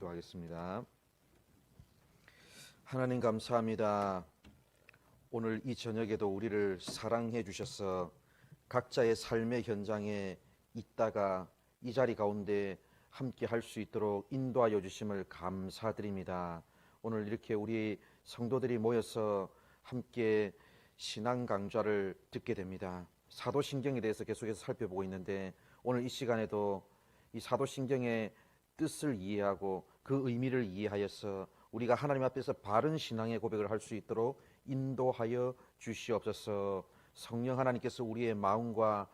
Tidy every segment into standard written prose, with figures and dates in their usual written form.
기도하겠습니다. 하나님 감사합니다. 오늘 이 저녁에도 우리를 사랑해 주셔서 각자의 삶의 현장에 있다가 이 자리 가운데 함께 할 수 있도록 인도하여 주심을 감사드립니다. 오늘 이렇게 우리 성도들이 모여서 함께 신앙 강좌를 듣게 됩니다. 사도신경에 대해서 계속해서 살펴보고 있는데 오늘 이 시간에도 이 사도신경의 뜻을 이해하고 그 의미를 이해하여서 우리가 하나님 앞에서 바른 신앙의 고백을 할 수 있도록 인도하여 주시옵소서. 성령 하나님께서 우리의 마음과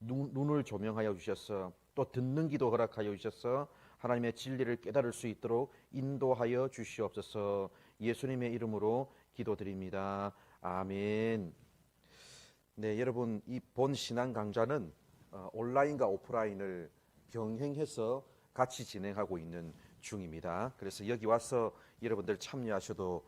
눈을 조명하여 주셔서 또 듣는 기도 허락하여 주셔서 하나님의 진리를 깨달을 수 있도록 인도하여 주시옵소서. 예수님의 이름으로 기도드립니다. 아멘. 네, 여러분, 이 본 신앙 강좌는 온라인과 오프라인을 병행해서 같이 진행하고 있는 중입니다. 그래서 여기 와서 여러분들 참여하셔도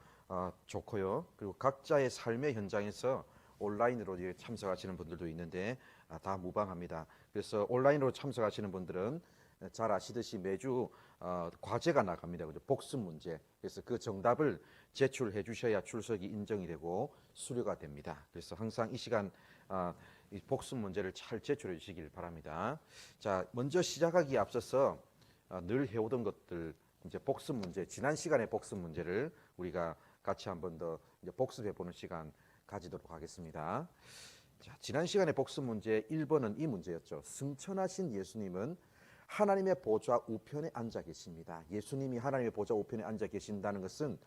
좋고요. 그리고 각자의 삶의 현장에서 온라인으로 참석하시는 분들도 있는데 다 무방합니다. 그래서 온라인으로 참석하시는 분들은 잘 아시듯이 매주 과제가 나갑니다. 그죠? 복습 문제. 그래서 그 정답을 제출해 주셔야 출석이 인정이 되고 수료가 됩니다. 그래서 항상 이 시간 이 복습 문제를 잘 제출해 주시길 바랍니다. 자, 먼저 시작하기에 앞서서 늘 해오던 것들 이제 복습 문제, 지난 시간의 복습 문제를 우리가 같이 한 번 더 복습해 보는 시간 가지도록 하겠습니다. 자, 지난 시간의 복습 문제 1번은 이 문제였죠. 승천하신 예수님은 하나님의 보좌 우편에 앉아 계십니다. 예수님이 하나님의 보좌 우편에 앉아 계신다는 것은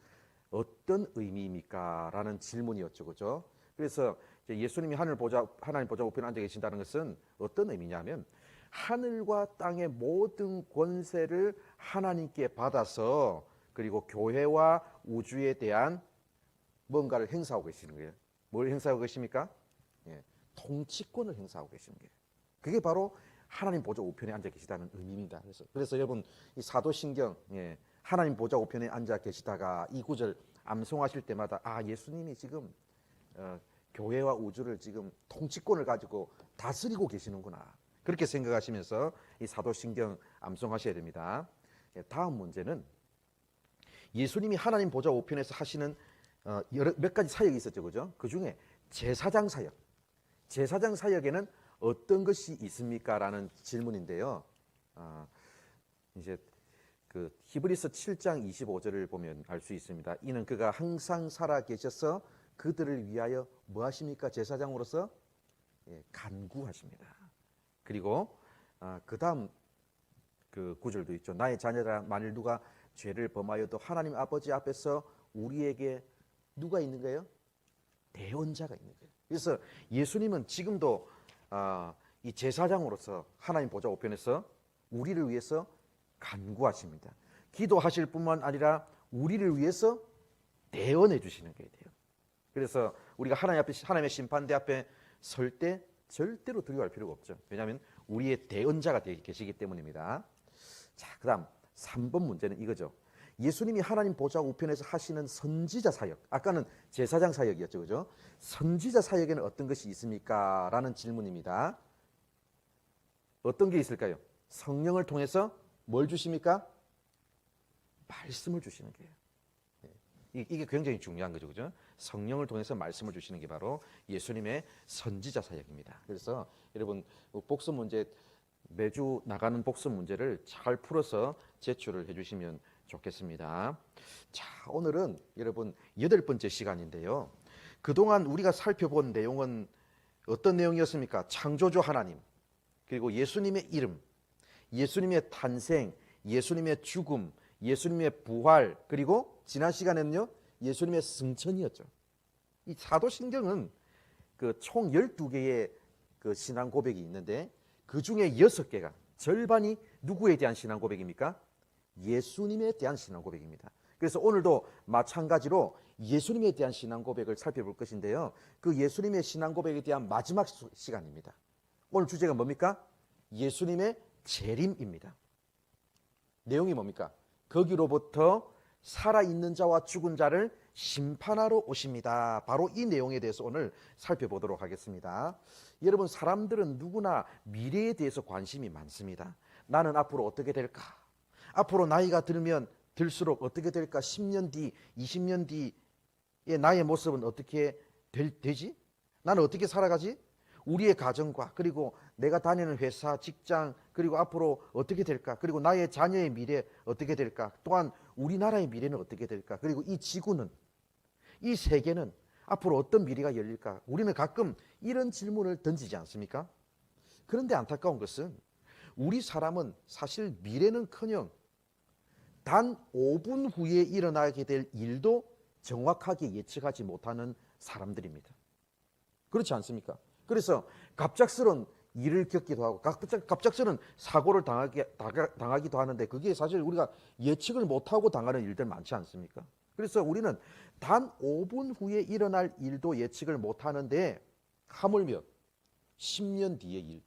어떤 의미입니까? 라는 질문이었죠. 그죠? 그래서 예수님이 하나님 보좌 우편에 앉아 계신다는 것은 어떤 의미냐면 하늘과 땅의 모든 권세를 하나님께 받아서 그리고 교회와 우주에 대한 뭔가를 행사하고 계시는 거예요. 뭘 행사하고 계십니까? 예, 통치권을 행사하고 계시는 거예요. 그게 바로 하나님 보좌 우편에 앉아 계시다는 의미입니다. 그래서 여러분 이 사도신경 하나님 보좌 우편에 앉아 계시다가 이 구절 암송하실 때마다 예수님이 지금 교회와 우주를 지금 통치권을 가지고 다스리고 계시는구나. 그렇게 생각하시면서 이 사도신경 암송하셔야 됩니다. 다음 문제는 예수님이 하나님 보좌 우편에서 하시는 몇 가지 사역이 있었죠. 그죠? 그 중에 제사장 사역. 제사장 사역에는 어떤 것이 있습니까? 라는 질문인데요. 이제 그 히브리서 7장 25절을 보면 알 수 있습니다. 이는 그가 항상 살아 계셔서 그들을 위하여 뭐 하십니까? 제사장으로서 간구하십니다. 그리고 그 다음 그 구절도 있죠. 나의 자녀라 만일 누가 죄를 범하여도 하나님 아버지 앞에서 우리에게 누가 있는 거예요? 대언자가 있는 거예요. 그래서 예수님은 지금도 이 제사장으로서 하나님 보좌 우편에서 우리를 위해서 간구하십니다. 기도하실 뿐만 아니라 우리를 위해서 대언해 주시는 거예요. 그래서 우리가 하나님의 심판대 앞에 설 때 절대로 두려워할 필요가 없죠. 왜냐하면 우리의 대언자가 계시기 때문입니다. 자, 그 다음 3번 문제는 이거죠. 예수님이 하나님 보좌 우편에서 하시는 선지자 사역, 아까는 제사장 사역이었죠. 그죠? 선지자 사역에는 어떤 것이 있습니까? 라는 질문입니다. 어떤 게 있을까요? 성령을 통해서 뭘 주십니까? 말씀을 주시는 거예요. 이게 굉장히 중요한 거죠. 그죠? 성령을 통해서 말씀을 주시는 게 바로 예수님의 선지자 사역입니다. 그래서 여러분 복습 문제 매주 나가는 복습 문제를 잘 풀어서 제출을 해주시면 좋겠습니다. 자, 오늘은 여러분 8번째 시간인데요. 그동안 우리가 살펴본 내용은 어떤 내용이었습니까? 창조주 하나님, 그리고 예수님의 이름, 예수님의 탄생, 예수님의 죽음, 예수님의 부활, 그리고 지난 시간에는요 예수님의 승천이었죠. 이 사도신경은 그 총 12개의 그 신앙 고백이 있는데 그 중에 6개가 절반이 누구에 대한 신앙 고백입니까? 예수님에 대한 신앙 고백입니다. 그래서 오늘도 마찬가지로 예수님에 대한 신앙 고백을 살펴볼 것인데요. 그 예수님의 신앙 고백에 대한 마지막 시간입니다. 오늘 주제가 뭡니까? 예수님의 재림입니다. 내용이 뭡니까? 거기로부터 살아있는 자와 죽은 자를 심판하러 오십니다. 바로 이 내용에 대해서 오늘 살펴보도록 하겠습니다. 여러분, 사람들은 누구나 미래에 대해서 관심이 많습니다. 나는 앞으로 어떻게 될까? 앞으로 나이가 들면 들수록 어떻게 될까? 10년 뒤, 20년 뒤의 나의 모습은 어떻게 되지? 나는 어떻게 살아가지? 우리의 가정과 그리고 내가 다니는 회사, 직장, 그리고 앞으로 어떻게 될까? 그리고 나의 자녀의 미래 어떻게 될까? 또한 우리나라의 미래는 어떻게 될까? 그리고 이 지구는, 이 세계는 앞으로 어떤 미래가 열릴까? 우리는 가끔 이런 질문을 던지지 않습니까? 그런데 안타까운 것은 우리 사람은 사실 미래는커녕 단 5분 후에 일어나게 될 일도 정확하게 예측하지 못하는 사람들입니다. 그렇지 않습니까? 그래서 갑작스러운 일을 겪기도 하고 갑작스러운 사고를 당하기도 하는데 그게 사실 우리가 예측을 못하고 당하는 일들 많지 않습니까? 그래서 우리는 단 5분 후에 일어날 일도 예측을 못하는데 하물며 10년 뒤의 일,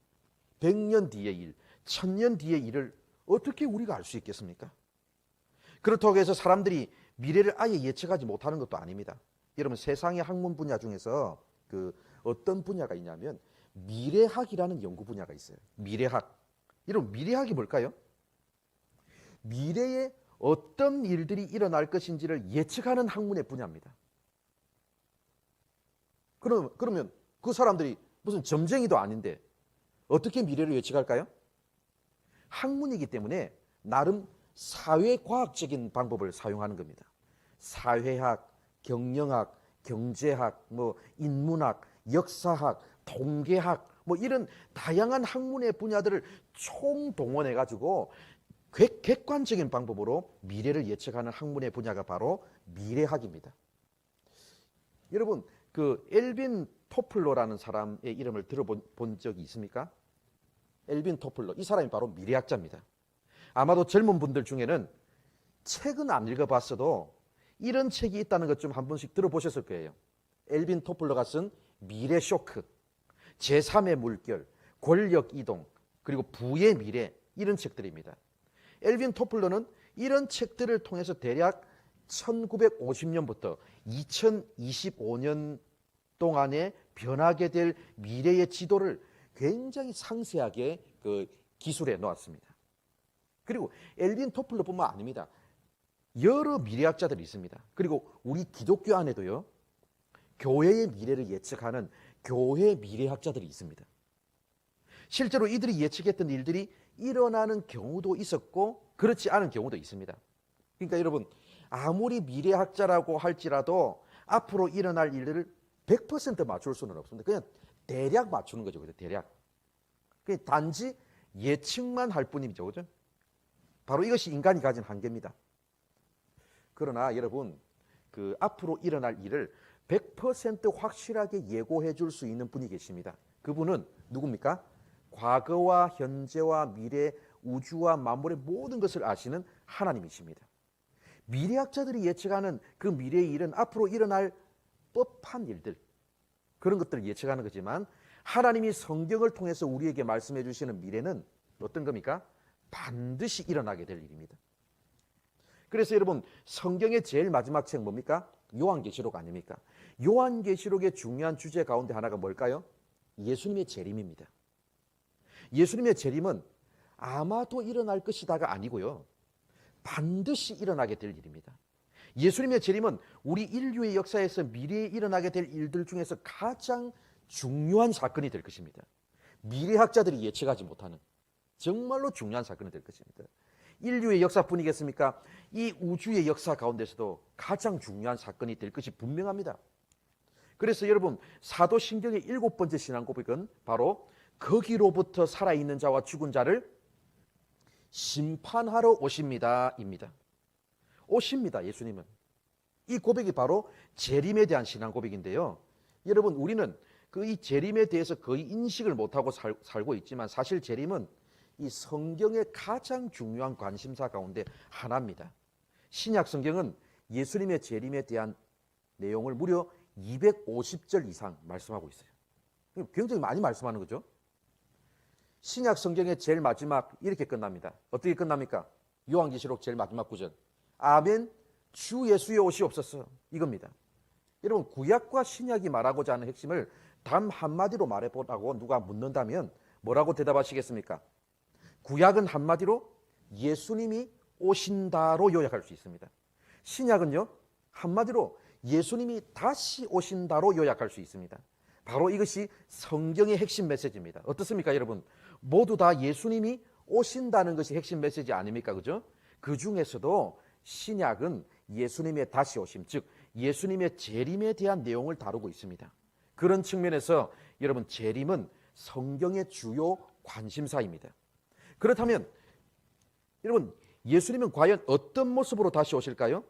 100년 뒤의 일, 1000년 뒤의 일을 어떻게 우리가 알 수 있겠습니까? 그렇다고 해서 사람들이 미래를 아예 예측하지 못하는 것도 아닙니다. 여러분 세상의 학문 분야 중에서 어떤 분야가 있냐면 미래학이라는 연구 분야가 있어요. 미래학. 여러분 미래학이 뭘까요? 미래에 어떤 일들이 일어날 것인지를 예측하는 학문의 분야입니다. 그러면 그 사람들이 무슨 점쟁이도 아닌데 어떻게 미래를 예측할까요? 학문이기 때문에 나름 사회과학적인 방법을 사용하는 겁니다. 사회학, 경영학, 경제학, 인문학, 역사학, 통계학 이런 다양한 학문의 분야들을 총동원해 가지고 객관적인 방법으로 미래를 예측하는 학문의 분야가 바로 미래학입니다. 여러분 엘빈 토플러라는 사람의 이름을 들어본 적이 있습니까? 엘빈 토플러, 이 사람이 바로 미래학자입니다. 아마도 젊은 분들 중에는 책은 안 읽어봤어도 이런 책이 있다는 것 좀 한 번씩 들어보셨을 거예요. 엘빈 토플러가 쓴 미래 쇼크, 제3의 물결, 권력 이동, 그리고 부의 미래, 이런 책들입니다. 엘빈 토플러는 이런 책들을 통해서 대략 1950년부터 2025년 동안에 변하게 될 미래의 지도를 굉장히 상세하게 기술해 놓았습니다. 그리고 엘빈 토플러뿐만 아닙니다. 여러 미래학자들이 있습니다. 그리고 우리 기독교 안에도요, 교회의 미래를 예측하는 교회 미래학자들이 있습니다. 실제로 이들이 예측했던 일들이 일어나는 경우도 있었고 그렇지 않은 경우도 있습니다. 그러니까 여러분 아무리 미래학자라고 할지라도 앞으로 일어날 일들을 100% 맞출 수는 없습니다. 그냥 대략 맞추는 거죠. 그죠? 대략. 그냥 단지 예측만 할 뿐이죠. 그죠? 바로 이것이 인간이 가진 한계입니다. 그러나 여러분 앞으로 일어날 일을 100% 확실하게 예고해 줄 수 있는 분이 계십니다. 그분은 누굽니까? 과거와 현재와 미래, 우주와 만물의 모든 것을 아시는 하나님이십니다. 미래학자들이 예측하는 그 미래의 일은 앞으로 일어날 법한 일들, 그런 것들을 예측하는 거지만 하나님이 성경을 통해서 우리에게 말씀해 주시는 미래는 어떤 겁니까? 반드시 일어나게 될 일입니다. 그래서 여러분 성경의 제일 마지막 책 뭡니까? 요한계시록 아닙니까? 요한계시록의 중요한 주제 가운데 하나가 뭘까요? 예수님의 재림입니다. 예수님의 재림은 아마도 일어날 것이다가 아니고요, 반드시 일어나게 될 일입니다. 예수님의 재림은 우리 인류의 역사에서 미래에 일어나게 될 일들 중에서 가장 중요한 사건이 될 것입니다. 미래학자들이 예측하지 못하는 정말로 중요한 사건이 될 것입니다. 인류의 역사뿐이겠습니까? 이 우주의 역사 가운데서도 가장 중요한 사건이 될 것이 분명합니다. 그래서 여러분 사도신경의 7번째 신앙 고백은 바로 거기로부터 살아있는 자와 죽은 자를 심판하러 오십니다 입니다. 오십니다. 예수님은. 이 고백이 바로 재림에 대한 신앙 고백인데요, 여러분 우리는 이 재림에 대해서 거의 인식을 못하고 살고 있지만 사실 재림은 이 성경의 가장 중요한 관심사 가운데 하나입니다. 신약 성경은 예수님의 재림에 대한 내용을 무려 250절 이상 말씀하고 있어요. 굉장히 많이 말씀하는 거죠. 신약 성경의 제일 마지막 이렇게 끝납니다. 어떻게 끝납니까? 요한계시록 제일 마지막 구절. 아멘, 주 예수의 오시옵소서, 이겁니다. 여러분 구약과 신약이 말하고자 하는 핵심을 단 한마디로 말해보라고 누가 묻는다면 뭐라고 대답하시겠습니까? 구약은 한마디로 예수님이 오신다로 요약할 수 있습니다. 신약은요, 한마디로 예수님이 다시 오신다로 요약할 수 있습니다. 바로 이것이 성경의 핵심 메시지입니다. 어떻습니까, 여러분? 모두 다 예수님이 오신다는 것이 핵심 메시지 아닙니까? 그죠? 그 중에서도 신약은 예수님의 다시 오심, 즉 예수님의 재림에 대한 내용을 다루고 있습니다. 그런 측면에서 여러분, 재림은 성경의 주요 관심사입니다. 그렇다면 여러분, 예수님은 과연 어떤 모습으로 다시 오실까요?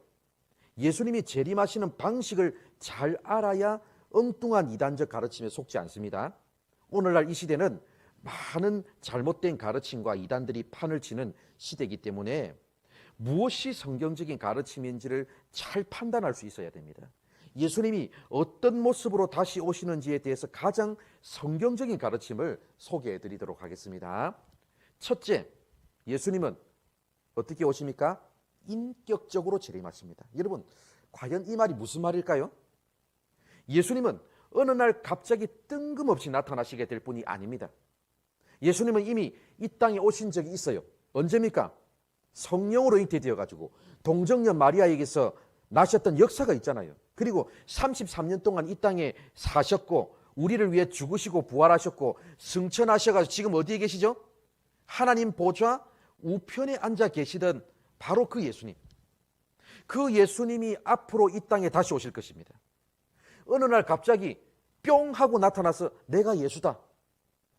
예수님이 재림하시는 방식을 잘 알아야 엉뚱한 이단적 가르침에 속지 않습니다. 오늘날 이 시대는 많은 잘못된 가르침과 이단들이 판을 치는 시대이기 때문에 무엇이 성경적인 가르침인지를 잘 판단할 수 있어야 됩니다. 예수님이 어떤 모습으로 다시 오시는지에 대해서 가장 성경적인 가르침을 소개해 드리도록 하겠습니다. 첫째, 예수님은 어떻게 오십니까? 인격적으로 재림하십니다. 여러분, 과연 이 말이 무슨 말일까요? 예수님은 어느 날 갑자기 뜬금없이 나타나시게 될 분이 아닙니다. 예수님은 이미 이 땅에 오신 적이 있어요. 언제입니까? 성령으로 잉태되어 가지고 동정녀 마리아에게서 나셨던 역사가 있잖아요. 그리고 33년 동안 이 땅에 사셨고 우리를 위해 죽으시고 부활하셨고 승천하셔가지고 지금 어디에 계시죠? 하나님 보좌 우편에 앉아 계시던 바로 그 예수님. 그 예수님이 앞으로 이 땅에 다시 오실 것입니다. 어느 날 갑자기 뿅 하고 나타나서 내가 예수다,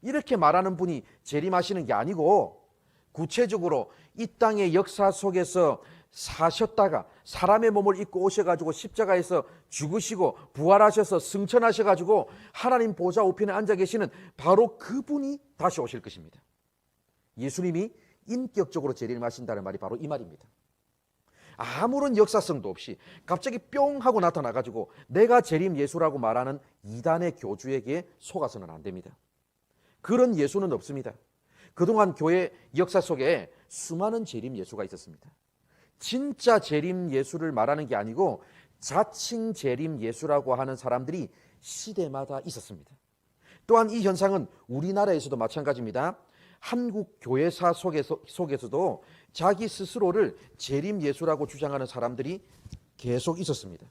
이렇게 말하는 분이 재림하시는 게 아니고, 구체적으로 이 땅의 역사 속에서 사셨다가 사람의 몸을 입고 오셔가지고 십자가에서 죽으시고 부활하셔서 승천하셔가지고 하나님 보좌 우편에 앉아 계시는 바로 그분이 다시 오실 것입니다. 예수님이 인격적으로 재림하신다는 말이 바로 이 말입니다. 아무런 역사성도 없이 갑자기 뿅 하고 나타나가지고 내가 재림 예수라고 말하는 이단의 교주에게 속아서는 안 됩니다. 그런 예수는 없습니다. 그동안 교회 역사 속에 수많은 재림 예수가 있었습니다. 진짜 재림 예수를 말하는 게 아니고 자칭 재림 예수라고 하는 사람들이 시대마다 있었습니다. 또한 이 현상은 우리나라에서도 마찬가지입니다. 한국 교회사 속에서도 자기 스스로를 재림 예수라고 주장하는 사람들이 계속 있었습니다.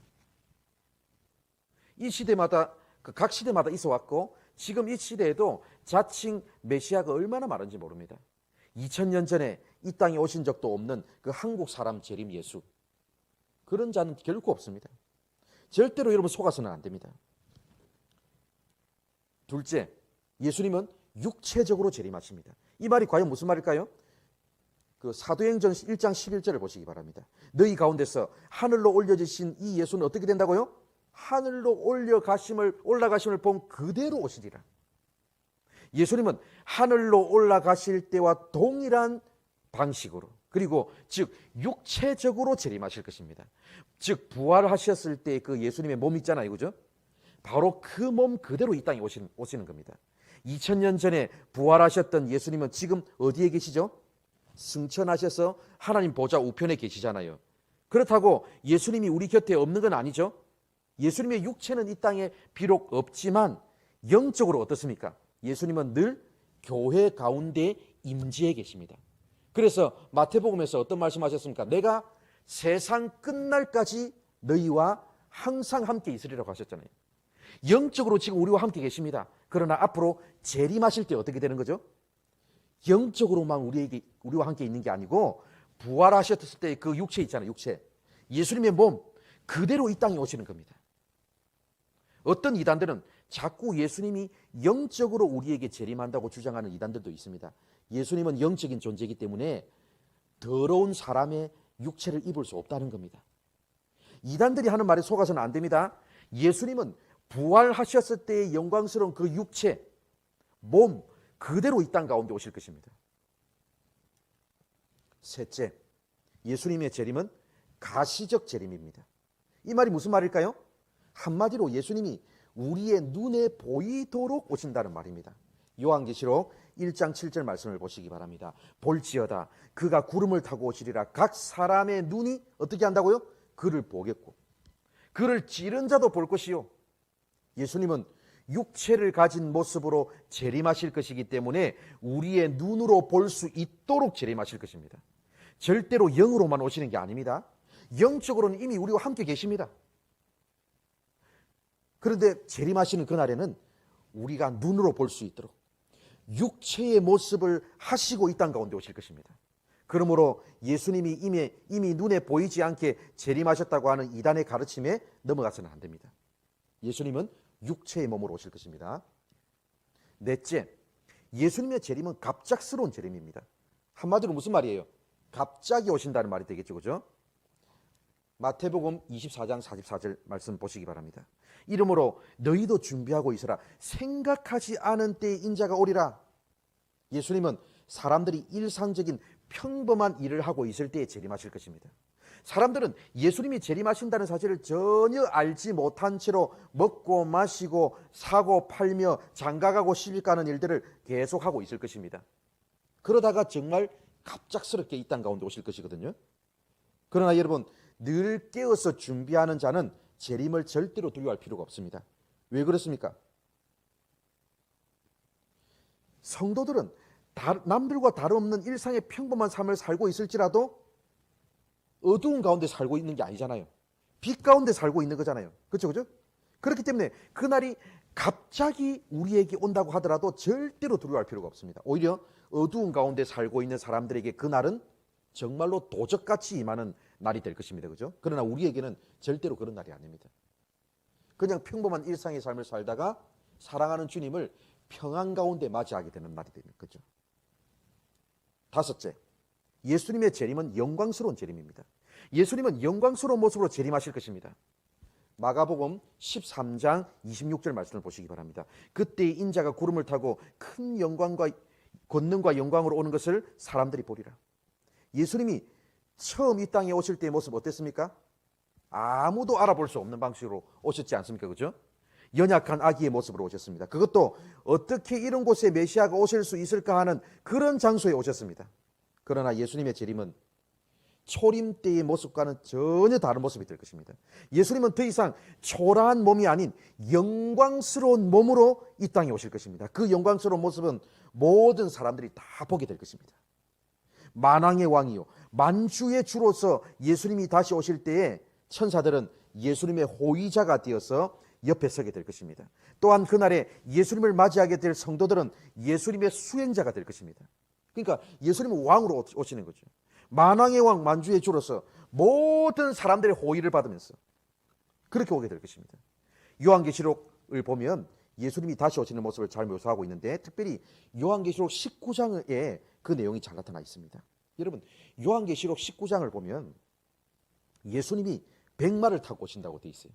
이 시대마다, 각 시대마다 있어 왔고 지금 이 시대에도 자칭 메시아가 얼마나 많은지 모릅니다. 2000년 전에 이 땅에 오신 적도 없는 그 한국 사람 재림 예수, 그런 자는 결코 없습니다. 절대로 여러분 속아서는 안 됩니다. 둘째, 예수님은 육체적으로 재림하십니다. 이 말이 과연 무슨 말일까요? 그 사도행전 1장 11절을 보시기 바랍니다. 너희 가운데서 하늘로 올려지신 이 예수는 어떻게 된다고요? 하늘로 올라가심을 본 그대로 오시리라. 예수님은 하늘로 올라가실 때와 동일한 방식으로, 그리고 즉 육체적으로 재림하실 것입니다. 즉 부활하셨을 때 그 예수님의 몸 있잖아요, 그죠? 바로 그 몸 그대로 이 땅에 오시는 겁니다. 2000년 전에 부활하셨던 예수님은 지금 어디에 계시죠? 승천하셔서 하나님 보좌 우편에 계시잖아요. 그렇다고 예수님이 우리 곁에 없는 건 아니죠. 예수님의 육체는 이 땅에 비록 없지만 영적으로 어떻습니까? 예수님은 늘 교회 가운데 임재해 계십니다. 그래서 마태복음에서 어떤 말씀하셨습니까? 내가 세상 끝날까지 너희와 항상 함께 있으리라고 하셨잖아요. 영적으로 지금 우리와 함께 계십니다. 그러나 앞으로 재림하실 때 어떻게 되는 거죠? 영적으로만 우리와 함께 있는 게 아니고 부활하셨을 때 그 육체 있잖아요, 육체. 예수님의 몸 그대로 이 땅에 오시는 겁니다. 어떤 이단들은 자꾸 예수님이 영적으로 우리에게 재림한다고 주장하는 이단들도 있습니다. 예수님은 영적인 존재이기 때문에 더러운 사람의 육체를 입을 수 없다는 겁니다. 이단들이 하는 말에 속아서는 안 됩니다. 예수님은 부활하셨을 때의 영광스러운 그 육체, 몸 그대로 이 땅 가운데 오실 것입니다. 셋째, 예수님의 재림은 가시적 재림입니다. 이 말이 무슨 말일까요? 한마디로 예수님이 우리의 눈에 보이도록 오신다는 말입니다. 요한계시록 1장 7절 말씀을 보시기 바랍니다. 볼지어다 그가 구름을 타고 오시리라. 각 사람의 눈이 어떻게 한다고요? 그를 보겠고 그를 찌른 자도 볼 것이요. 예수님은 육체를 가진 모습으로 재림하실 것이기 때문에 우리의 눈으로 볼 수 있도록 재림하실 것입니다. 절대로 영으로만 오시는 게 아닙니다. 영적으로는 이미 우리와 함께 계십니다. 그런데 재림하시는 그날에는 우리가 눈으로 볼 수 있도록 육체의 모습을 하시고 이 땅 가운데 오실 것입니다. 그러므로 예수님이 이미 눈에 보이지 않게 재림하셨다고 하는 이단의 가르침에 넘어가서는 안 됩니다. 예수님은 육체의 몸으로 오실 것입니다. 넷째, 예수님의 재림은 갑작스러운 재림입니다. 한마디로 무슨 말이에요? 갑자기 오신다는 말이 되겠죠, 그죠? 마태복음 24장 44절 말씀 보시기 바랍니다. 이러므로 너희도 준비하고 있으라. 생각하지 않은 때에 인자가 오리라. 예수님은 사람들이 일상적인 평범한 일을 하고 있을 때에 재림하실 것입니다. 사람들은 예수님이 재림하신다는 사실을 전혀 알지 못한 채로 먹고 마시고 사고 팔며 장가가고 시집가는 일들을 계속하고 있을 것입니다. 그러다가 정말 갑작스럽게 이 땅 가운데 오실 것이거든요. 그러나 여러분, 늘 깨어서 준비하는 자는 재림을 절대로 두려워할 필요가 없습니다. 왜 그렇습니까? 성도들은 남들과 다름없는 일상의 평범한 삶을 살고 있을지라도 어두운 가운데 살고 있는 게 아니잖아요. 빛 가운데 살고 있는 거잖아요. 그렇죠? 그렇기 때문에 그날이 갑자기 우리에게 온다고 하더라도 절대로 두려워할 필요가 없습니다. 오히려 어두운 가운데 살고 있는 사람들에게 그날은 정말로 도적같이 임하는 날이 될 것입니다. 그죠? 그러나 우리에게는 절대로 그런 날이 아닙니다. 그냥 평범한 일상의 삶을 살다가 사랑하는 주님을 평안 가운데 맞이하게 되는 날이 되는 거죠. 다섯째, 예수님의 재림은 영광스러운 재림입니다. 예수님은 영광스러운 모습으로 재림하실 것입니다. 마가복음 13장 26절 말씀을 보시기 바랍니다. 그때 인자가 구름을 타고 큰 영광과 권능과 영광으로 오는 것을 사람들이 보리라. 예수님이 처음 이 땅에 오실 때의 모습 어땠습니까? 아무도 알아볼 수 없는 방식으로 오셨지 않습니까? 그죠? 연약한 아기의 모습으로 오셨습니다. 그것도 어떻게 이런 곳에 메시아가 오실 수 있을까 하는 그런 장소에 오셨습니다. 그러나 예수님의 재림은 초림 때의 모습과는 전혀 다른 모습이 될 것입니다. 예수님은 더 이상 초라한 몸이 아닌 영광스러운 몸으로 이 땅에 오실 것입니다. 그 영광스러운 모습은 모든 사람들이 다 보게 될 것입니다. 만왕의 왕이요 만주의 주로서 예수님이 다시 오실 때에 천사들은 예수님의 호위자가 되어서 옆에 서게 될 것입니다. 또한 그날에 예수님을 맞이하게 될 성도들은 예수님의 수행자가 될 것입니다. 그러니까 예수님은 왕으로 오시는 거죠. 만왕의 왕 만주의 주로서 모든 사람들의 호의를 받으면서 그렇게 오게 될 것입니다. 요한계시록을 보면 예수님이 다시 오시는 모습을 잘 묘사하고 있는데 특별히 요한계시록 19장에 그 내용이 잘 나타나 있습니다. 여러분, 요한계시록 19장을 보면 예수님이 백마를 타고 오신다고 되어 있어요.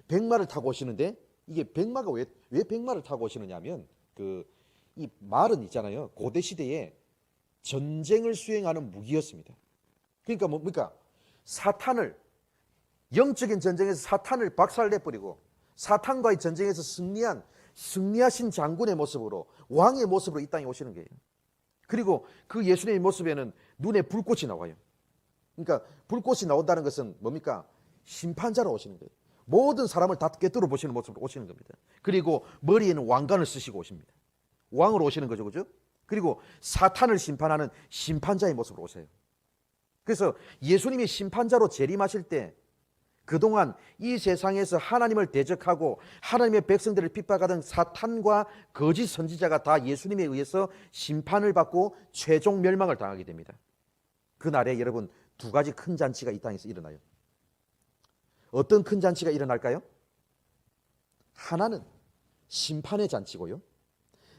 백마를 타고 오시는데 이게 백마가 왜 백마를 타고 오시느냐면 이 말은 있잖아요. 고대 시대에 전쟁을 수행하는 무기였습니다. 그러니까 뭡니까? 사탄을 영적인 전쟁에서 사탄을 박살내버리고 사탄과의 전쟁에서 승리하신 장군의 모습으로 왕의 모습으로 이 땅에 오시는 거예요. 그리고 그 예수님의 모습에는 눈에 불꽃이 나와요. 그러니까 불꽃이 나온다는 것은 뭡니까? 심판자로 오시는 거예요. 모든 사람을 다 꿰뚫어 보시는 모습으로 오시는 겁니다. 그리고 머리에는 왕관을 쓰시고 오십니다. 왕으로 오시는 거죠, 그죠? 그리고 사탄을 심판하는 심판자의 모습으로 오세요. 그래서 예수님이 심판자로 재림하실 때 그동안 이 세상에서 하나님을 대적하고 하나님의 백성들을 핍박하던 사탄과 거짓 선지자가 다 예수님에 의해서 심판을 받고 최종 멸망을 당하게 됩니다. 그날에 여러분 두 가지 큰 잔치가 이 땅에서 일어나요. 어떤 큰 잔치가 일어날까요? 하나는 심판의 잔치고요.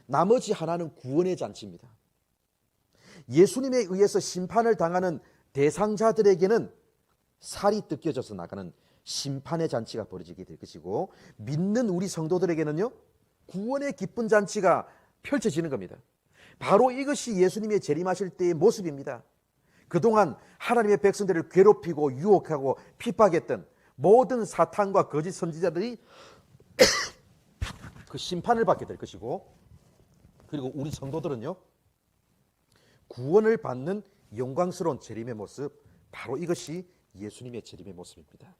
나머지 하나는 구원의 잔치입니다. 예수님에 의해서 심판을 당하는 대상자들에게는 살이 뜯겨져서 나가는 심판의 잔치가 벌어지게 될 것이고 믿는 우리 성도들에게는요 구원의 기쁜 잔치가 펼쳐지는 겁니다. 바로 이것이 예수님의 재림하실 때의 모습입니다. 그동안 하나님의 백성들을 괴롭히고 유혹하고 핍박했던 모든 사탄과 거짓 선지자들이 그 심판을 받게 될 것이고 그리고 우리 성도들은요 구원을 받는 영광스러운 재림의 모습 바로 이것이 예수님의 재림의 모습입니다.